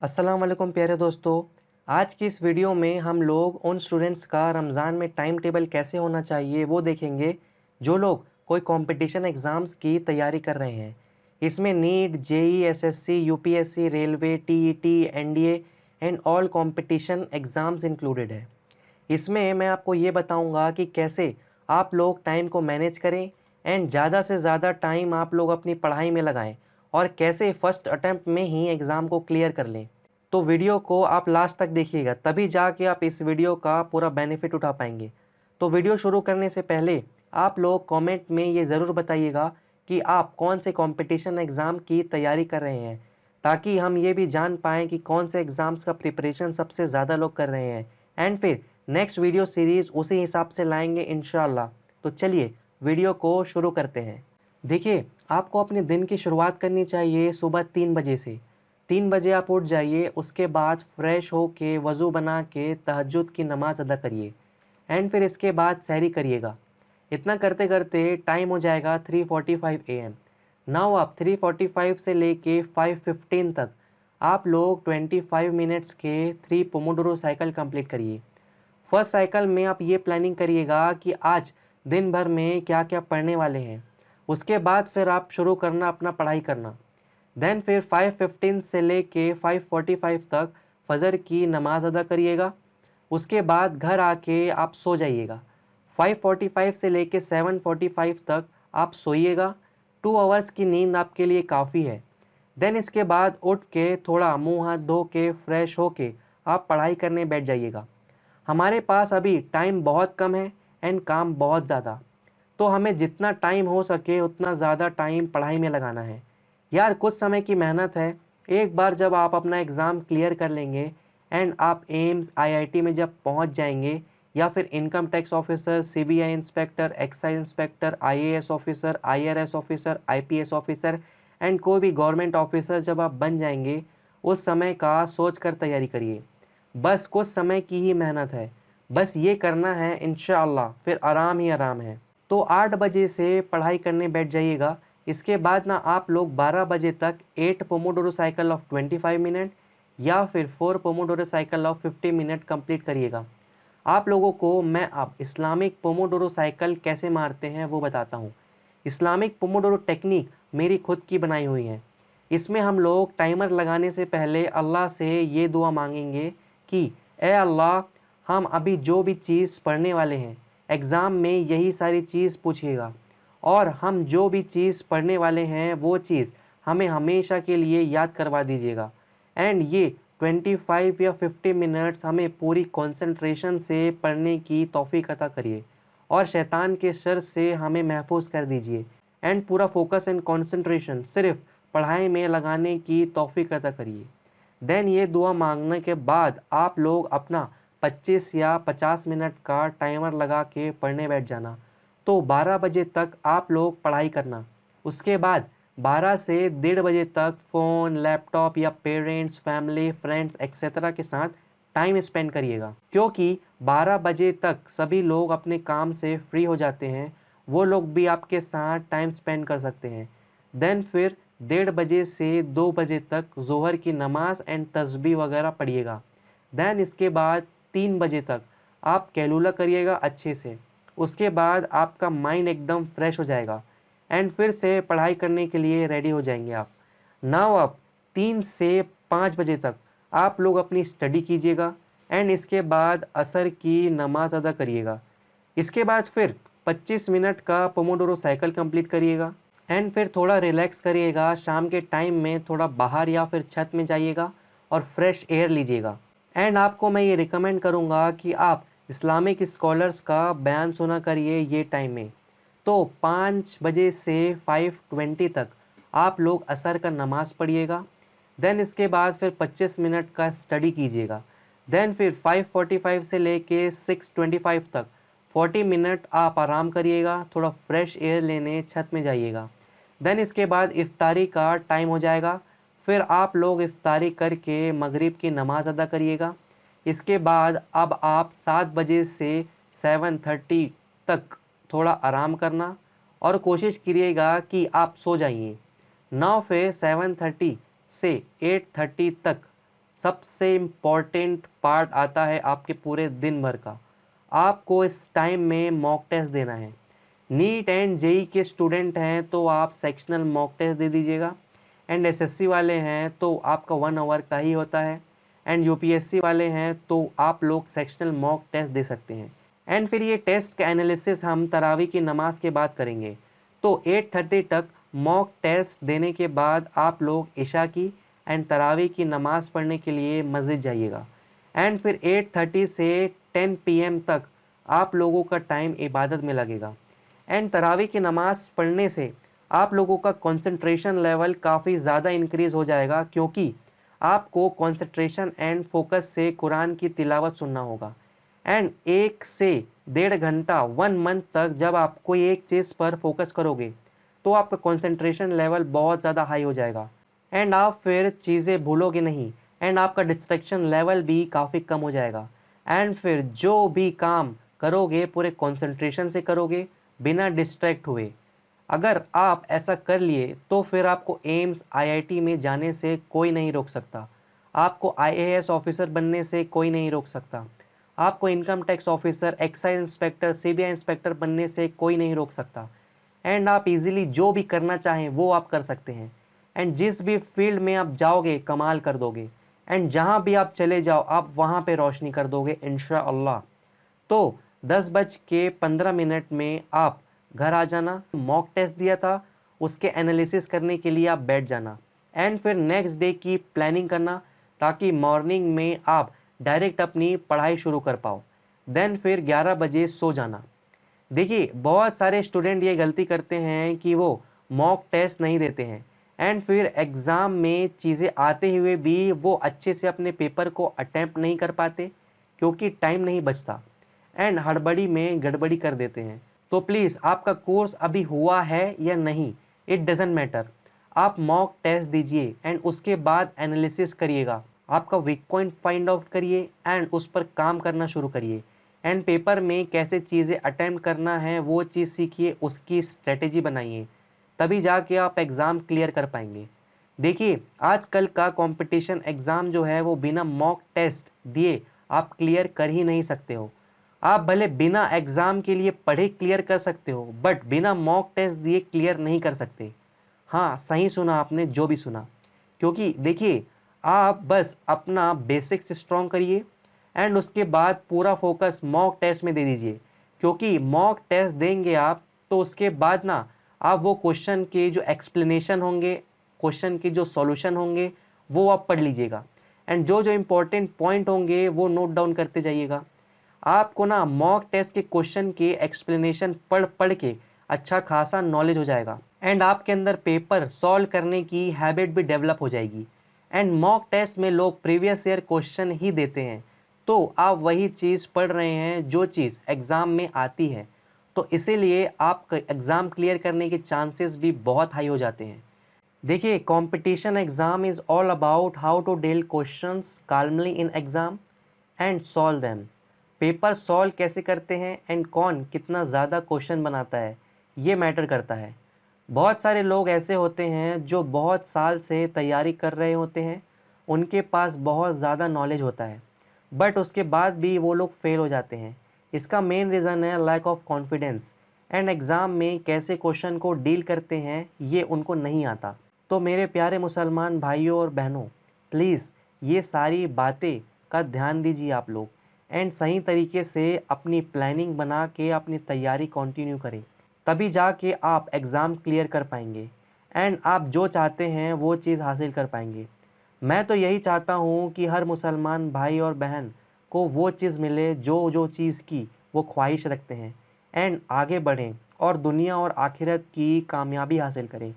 अस्सलाम वालेकुम प्यारे दोस्तों। आज की इस वीडियो में हम लोग उन स्टूडेंट्स का रमज़ान में टाइम टेबल कैसे होना चाहिए वो देखेंगे जो लोग कोई कंपटीशन एग्ज़ाम्स की तैयारी कर रहे हैं। इसमें NEET, JEE, SSC, UPSC, railway, TET, NDA and all competition exams included है। इसमें मैं आपको ये बताऊंगा कि कैसे आप लोग टाइम को मैनेज करें एंड ज़्यादा से ज़्यादा टाइम आप लोग अपनी पढ़ाई में लगाएं और कैसे फर्स्ट अटेम्प्ट में ही एग्ज़ाम को क्लियर कर लें। तो वीडियो को आप लास्ट तक देखिएगा, तभी जाके आप इस वीडियो का पूरा बेनिफिट उठा पाएंगे। तो वीडियो शुरू करने से पहले आप लोग कमेंट में ये ज़रूर बताइएगा कि आप कौन से कंपटीशन एग्ज़ाम की तैयारी कर रहे हैं, ताकि हम ये भी जान पाएँ कि कौन से एग्ज़ाम्स का प्रिपरेशन सबसे ज़्यादा लोग कर रहे हैं एंड फिर नेक्स्ट वीडियो सीरीज़ उसी हिसाब से लाएंगे इंशाल्लाह। तो चलिए वीडियो को शुरू करते हैं। देखिए, आपको अपने दिन की शुरुआत करनी चाहिए सुबह 3 बजे से। 3 बजे आप उठ जाइए, उसके बाद फ्रेश होके वज़ू बना के तहज्जुद की नमाज़ अदा करिए एंड फिर इसके बाद सहरी करिएगा। इतना करते करते टाइम हो जाएगा 3:45 AM। नाउ आप 3:45 से लेके 5:15 तक आप लोग 25 मिनट्स के 3 पोमोडोरो साइकिल कंप्लीट करिए। फर्स्ट साइकिल में आप ये प्लानिंग करिएगा कि आज दिन भर में क्या क्या पढ़ने वाले हैं। उसके बाद फिर आप शुरू करना अपना पढ़ाई करना। देन फिर 5:15 से लेके 5:45 तक फजर की नमाज अदा करिएगा। उसके बाद घर आके आप सो जाइएगा। 5:45 से लेके 7:45 तक आप सोइएगा। 2 आवर्स की नींद आपके लिए काफ़ी है। देन इसके बाद उठ के थोड़ा मुंह हाथ धो के फ्रेश होके आप पढ़ाई करने बैठ जाइएगा। हमारे पास अभी टाइम बहुत कम है एंड काम बहुत ज़्यादा, तो हमें जितना टाइम हो सके उतना ज़्यादा टाइम पढ़ाई में लगाना है। यार कुछ समय की मेहनत है। एक बार जब आप अपना एग्ज़ाम क्लियर कर लेंगे एंड आप एम्स आईआईटी में जब पहुंच जाएंगे या फिर income tax officer, CBI inspector, excise inspector, IAS officer, IRS officer, IPS officer and कोई भी गवर्नमेंट ऑफिसर जब आप बन जाएंगे, उस समय का सोच कर तैयारी करिए। बस कुछ समय की ही मेहनत है, बस ये करना है, इंशाअल्लाह फिर आराम ही आराम है। तो 8 बजे से पढ़ाई करने बैठ जाइएगा। इसके बाद ना आप लोग 12 बजे तक 8 पोमोडोरो साइकिल ऑफ 25 मिनट या फिर 4 Pomodoro cycle of 50 minute complete करिएगा। आप लोगों को मैं अब इस्लामिक पोमोडोरो साइकिल कैसे मारते हैं वो बताता हूँ। इस्लामिक पोमोडोरो टेक्निक मेरी खुद की बनाई हुई है। इसमें हम लोग टाइमर लगाने से पहले अल्लाह से ये दुआ मांगेंगे कि ए अल्लाह, हम अभी जो भी चीज़ पढ़ने वाले हैं, एग्ज़ाम में यही सारी चीज़ पूछिएगा और हम जो भी चीज़ पढ़ने वाले हैं वो चीज़ हमें हमेशा के लिए याद करवा दीजिएगा एंड ये 25 या 50 मिनट्स हमें पूरी कंसंट्रेशन से पढ़ने की तौफीक अता करिए और शैतान के शर से हमें महफूज कर दीजिए एंड पूरा फोकस एंड कंसंट्रेशन सिर्फ पढ़ाई में लगाने की तौफीक अता करिए। देन ये दुआ मांगने के बाद आप लोग अपना 25 या 50 मिनट का टाइमर लगा के पढ़ने बैठ जाना। तो 12 बजे तक आप लोग पढ़ाई करना। उसके बाद 12 से 1:30 बजे तक फ़ोन, लैपटॉप या पेरेंट्स, फैमिली, फ्रेंड्स एक्सेट्रा के साथ टाइम स्पेंड करिएगा, क्योंकि 12 बजे तक सभी लोग अपने काम से फ्री हो जाते हैं। वो लोग भी आपके साथ टाइम स्पेंड कर सकते हैं। देन फिर 1:30 बजे से 2 बजे तक ज़ोहर की नमाज़ एंड तस्बीह वगैरह पढ़िएगा। देन इसके बाद 3 बजे तक आप कैलूला करिएगा अच्छे से। उसके बाद आपका माइंड एकदम फ्रेश हो जाएगा एंड फिर से पढ़ाई करने के लिए रेडी हो जाएंगे आप। नाउ अब 3 से 5 बजे तक आप लोग अपनी स्टडी कीजिएगा एंड इसके बाद असर की नमाज अदा करिएगा। इसके बाद फिर 25 मिनट का पोमोडोरो साइकिल कंप्लीट करिएगा एंड फिर थोड़ा रिलैक्स करिएगा। शाम के टाइम में थोड़ा बाहर या फिर छत में जाइएगा और फ्रेश एयर लीजिएगा। एंड आपको मैं ये रिकमेंड करूँगा कि आप इस्लामिक स्कॉलर्स का बयान सुना करिए ये टाइम में। तो 5 बजे से 5:20 तक आप लोग असर का नमाज़ पढ़िएगा। देन इसके बाद फिर 25 मिनट का स्टडी कीजिएगा। देन फिर 5:45 से लेके 6:25 तक 40 मिनट आप आराम करिएगा, थोड़ा फ्रेश एयर लेने छत में जाइएगा। देन इसके बाद इफ्तारी का टाइम हो जाएगा। फिर आप लोग इफ्तारी करके मगरिब की नमाज़ अदा करिएगा। इसके बाद अब आप 7 बजे से 7:30 तक थोड़ा आराम करना और कोशिश करिएगा कि आप सो जाइए। 9 से 7:30 से 8:30 तक सबसे इम्पॉर्टेंट पार्ट आता है आपके पूरे दिन भर का। आपको इस टाइम में मॉक टेस्ट देना है। नीट एंड जेई के स्टूडेंट हैं तो आप सेक्शनल मॉक टेस्ट दे दीजिएगा, एंड एसएससी वाले हैं तो आपका 1 आवर का ही होता है, एंड यूपीएससी वाले हैं तो आप लोग सेक्शनल मॉक टेस्ट दे सकते हैं। एंड फिर ये टेस्ट का एनालिसिस हम तरावी की नमाज के बाद करेंगे। तो 8:30 तक मॉक टेस्ट देने के बाद आप लोग इशा की एंड तरावी की नमाज़ पढ़ने के लिए मस्जिद जाइएगा। एंड फिर 8:30 से 10 PM तक आप लोगों का टाइम इबादत में लगेगा। एंड तरावी की नमाज़ पढ़ने से आप लोगों का कंसंट्रेशन लेवल काफ़ी ज़्यादा इंक्रीज़ हो जाएगा, क्योंकि आपको कंसंट्रेशन एंड फोकस से कुरान की तिलावत सुनना होगा। एंड 1 से 1.5 घंटा 1 मंथ तक जब आप कोई एक चीज़ पर फोकस करोगे तो आपका कंसंट्रेशन लेवल बहुत ज़्यादा हाई हो जाएगा, एंड आप फिर चीज़ें भूलोगे नहीं, एंड आपका डिस्ट्रैक्शन लेवल भी काफ़ी कम हो जाएगा। एंड फिर जो भी काम करोगे पूरे कंसंट्रेशन से करोगे, बिना डिस्ट्रैक्ट हुए। अगर आप ऐसा कर लिए तो फिर आपको एम्स आईआईटी में जाने से कोई नहीं रोक सकता, आपको आईएएस ऑफिसर बनने से कोई नहीं रोक सकता, आपको income tax officer, excise inspector, CBI inspector बनने से कोई नहीं रोक सकता। एंड आप इजीली जो भी करना चाहें वो आप कर सकते हैं, एंड जिस भी फील्ड में आप जाओगे कमाल कर दोगे, एंड जहाँ भी आप चले जाओ आप वहाँ पे रोशनी कर दोगे इंशाअल्लाह। तो 10:15 में आप घर आ जाना। मॉक टेस्ट दिया था उसके एनालिसिस करने के लिए आप बैठ जाना, एंड फिर नेक्स्ट डे की प्लानिंग करना ताकि मॉर्निंग में आप डायरेक्ट अपनी पढ़ाई शुरू कर पाओ। देन फिर 11 बजे सो जाना। देखिए बहुत सारे स्टूडेंट ये गलती करते हैं कि वो मॉक टेस्ट नहीं देते हैं, एंड फिर एग्ज़ाम में चीज़ें आते हुए भी वो अच्छे से अपने पेपर को अटैम्प्ट नहीं कर पाते, क्योंकि टाइम नहीं बचता, एंड हड़बड़ी में गड़बड़ी कर देते हैं। तो प्लीज़ आपका कोर्स अभी हुआ है या नहीं, इट डजेंट मैटर, आप मॉक टेस्ट दीजिए एंड उसके बाद एनालिसिस करिएगा, आपका वीक पॉइंट फाइंड आउट करिए एंड उस पर काम करना शुरू करिए, एंड पेपर में कैसे चीज़ें अटेम्प्ट करना है वो चीज़ सीखिए, उसकी स्ट्रेटेजी बनाइए, तभी जाके आप एग्ज़ाम क्लियर कर पाएंगे। देखिए आजकल का कंपटीशन एग्ज़ाम जो है वो बिना मॉक टेस्ट दिए आप क्लियर कर ही नहीं सकते हो। आप भले बिना एग्ज़ाम के लिए पढ़े क्लियर कर सकते हो, बट बिना मॉक टेस्ट दिए क्लियर नहीं कर सकते। हाँ सही सुना आपने जो भी सुना, क्योंकि देखिए आप बस अपना बेसिक्स स्ट्रॉन्ग करिए एंड उसके बाद पूरा फोकस मॉक टेस्ट में दे दीजिए, क्योंकि मॉक टेस्ट देंगे आप तो उसके बाद ना आप वो क्वेश्चन के जो एक्सप्लेनेशन होंगे, क्वेश्चन के जो सॉल्यूशन होंगे वो आप पढ़ लीजिएगा, एंड जो जो इम्पोर्टेंट पॉइंट होंगे वो नोट डाउन करते जाइएगा। आपको ना मॉक टेस्ट के क्वेश्चन के एक्सप्लेनेशन पढ़ पढ़ के अच्छा खासा नॉलेज हो जाएगा, एंड आपके अंदर पेपर सॉल्व करने की हैबिट भी डेवलप हो जाएगी। एंड मॉक टेस्ट में लोग प्रीवियस ईयर क्वेश्चन ही देते हैं, तो आप वही चीज़ पढ़ रहे हैं जो चीज़ एग्ज़ाम में आती है, तो इसीलिए आप एग्ज़ाम क्लियर करने के चांसेस भी बहुत हाई हो जाते हैं। देखिए competition exam is all about how to deal questions calmly in exam and solve them. Paper solve कैसे करते हैं एंड कौन कितना ज़्यादा क्वेश्चन बनाता है ये मैटर करता है। बहुत सारे लोग ऐसे होते हैं जो बहुत साल से तैयारी कर रहे होते हैं, उनके पास बहुत ज़्यादा नॉलेज होता है, बट उसके बाद भी वो लोग फेल हो जाते हैं। इसका मेन रीज़न है lack of confidence, and exam में कैसे क्वेश्चन को डील करते हैं ये उनको नहीं आता। तो मेरे प्यारे मुसलमान भाइयों और बहनों, प्लीज़ ये सारी बातें का ध्यान दीजिए आप लोग, एंड सही तरीके से अपनी प्लानिंग बना के अपनी तैयारी कंटिन्यू करें, तभी जाके आप एग्ज़ाम क्लियर कर पाएंगे एंड आप जो चाहते हैं वो चीज़ हासिल कर पाएंगे। मैं तो यही चाहता हूँ कि हर मुसलमान भाई और बहन को वो चीज़ मिले जो जो चीज़ की वो ख्वाहिश रखते हैं, एंड आगे बढ़ें और दुनिया और आखिरत की कामयाबी हासिल करें।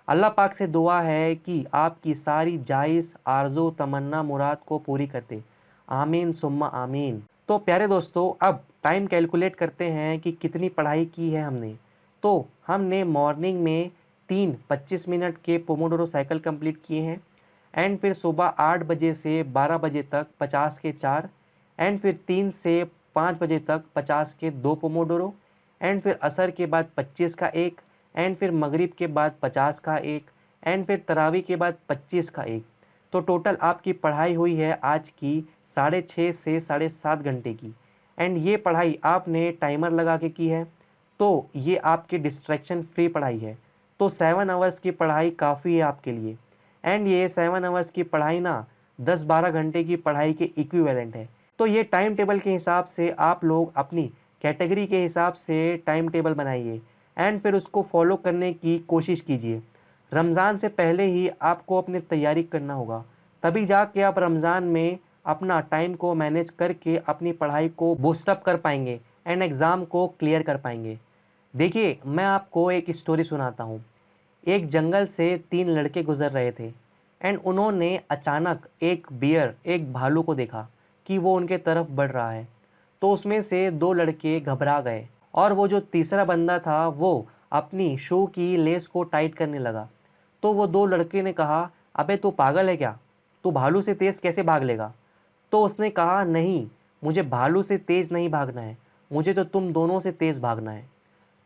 अल्लाह पाक से दुआ है कि आपकी सारी जायज़ आरज़ू तमन्ना मुराद को पूरी कर दे। आमीन सुम्मा आमीन। तो प्यारे दोस्तों अब टाइम कैलकुलेट करते हैं कि कितनी पढ़ाई की है हमने। तो हमने मॉर्निंग में 3 25 मिनट के पोमोडोरो साइकिल कंप्लीट किए हैं, एंड फिर सुबह 8 बजे से 12 बजे तक 50 के 4, एंड फिर 3 से 5 बजे तक 50 के 2 पोमोडोरो, एंड फिर असर के बाद 25 का 1, एंड फिर मगरिब के बाद 50 का 1, एंड फिर तरावी के बाद 25 का 1। तो टोटल आपकी पढ़ाई हुई है आज की 6.5 से 7.5 घंटे की। एंड ये पढ़ाई आपने टाइमर लगा के की है, तो ये आपकी डिस्ट्रैक्शन फ्री पढ़ाई है। तो 7 आवर्स की पढ़ाई काफ़ी है आपके लिए। एंड ये 7 आवर्स की पढ़ाई ना 10-12 घंटे की पढ़ाई के इक्विवेलेंट है। तो ये टाइम टेबल के हिसाब से आप लोग अपनी कैटेगरी के हिसाब से टाइम टेबल बनाइए एंड फिर उसको फॉलो करने की कोशिश कीजिए। रमज़ान से पहले ही आपको अपनी तैयारी करना होगा, तभी जाके आप रमज़ान में अपना टाइम को मैनेज करके अपनी पढ़ाई को बूस्टअप कर पाएंगे एंड एग्ज़ाम को क्लियर कर पाएंगे। देखिए, मैं आपको एक स्टोरी सुनाता हूँ। एक जंगल से 3 लड़के गुजर रहे थे एंड उन्होंने अचानक एक भालू को देखा कि वो उनके तरफ बढ़ रहा है। तो उसमें से 2 लड़के घबरा गए और वो जो तीसरा बंदा था वो अपनी शू की लेस को टाइट करने लगा। तो वो 2 लड़के ने कहा, अबे तू पागल है क्या? तू भालू से तेज़ कैसे भाग लेगा? तो उसने कहा, नहीं, मुझे भालू से तेज़ नहीं भागना है, मुझे तो तुम दोनों से तेज़ भागना है।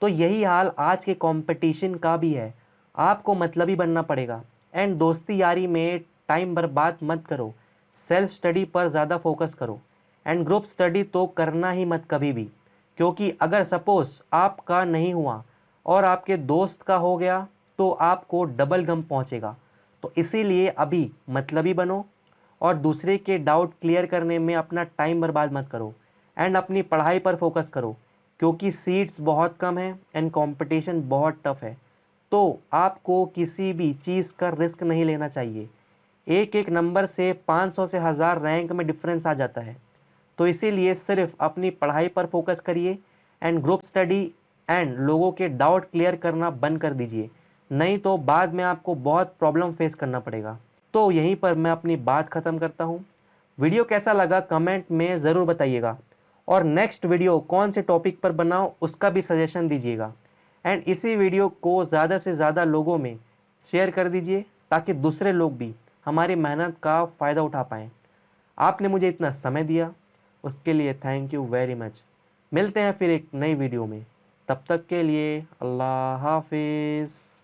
तो यही हाल आज के कंपटीशन का भी है। आपको मतलबी बनना पड़ेगा एंड दोस्ती यारी में टाइम बर्बाद मत करो। सेल्फ स्टडी पर ज़्यादा फोकस करो एंड ग्रुप स्टडी तो करना ही मत कभी भी, क्योंकि अगर सपोज़ आपका नहीं हुआ और आपके दोस्त का हो गया तो आपको डबल गम पहुंचेगा। तो इसीलिए अभी मतलबी बनो और दूसरे के डाउट क्लियर करने में अपना टाइम बर्बाद मत करो एंड अपनी पढ़ाई पर फोकस करो, क्योंकि सीट्स बहुत कम हैं एंड कंपटीशन बहुत टफ है। तो आपको किसी भी चीज़ का रिस्क नहीं लेना चाहिए। एक एक नंबर से 500 से 1000 रैंक में डिफरेंस आ जाता है। तो इसीलिए सिर्फ अपनी पढ़ाई पर फोकस करिए एंड ग्रुप स्टडी एंड लोगों के डाउट क्लियर करना बंद कर दीजिए, नहीं तो बाद में आपको बहुत प्रॉब्लम फेस करना पड़ेगा। तो यहीं पर मैं अपनी बात ख़त्म करता हूँ। वीडियो कैसा लगा कमेंट में ज़रूर बताइएगा और नेक्स्ट वीडियो कौन से टॉपिक पर बनाऊँ उसका भी सजेशन दीजिएगा एंड इसी वीडियो को ज़्यादा से ज़्यादा लोगों में शेयर कर दीजिए ताकि दूसरे लोग भी हमारी मेहनत का फ़ायदा उठा पाएँ। आपने मुझे इतना समय दिया उसके लिए थैंक यू वेरी मच। मिलते हैं फिर एक नई वीडियो में, तब तक के लिए अल्लाह हाफिज़।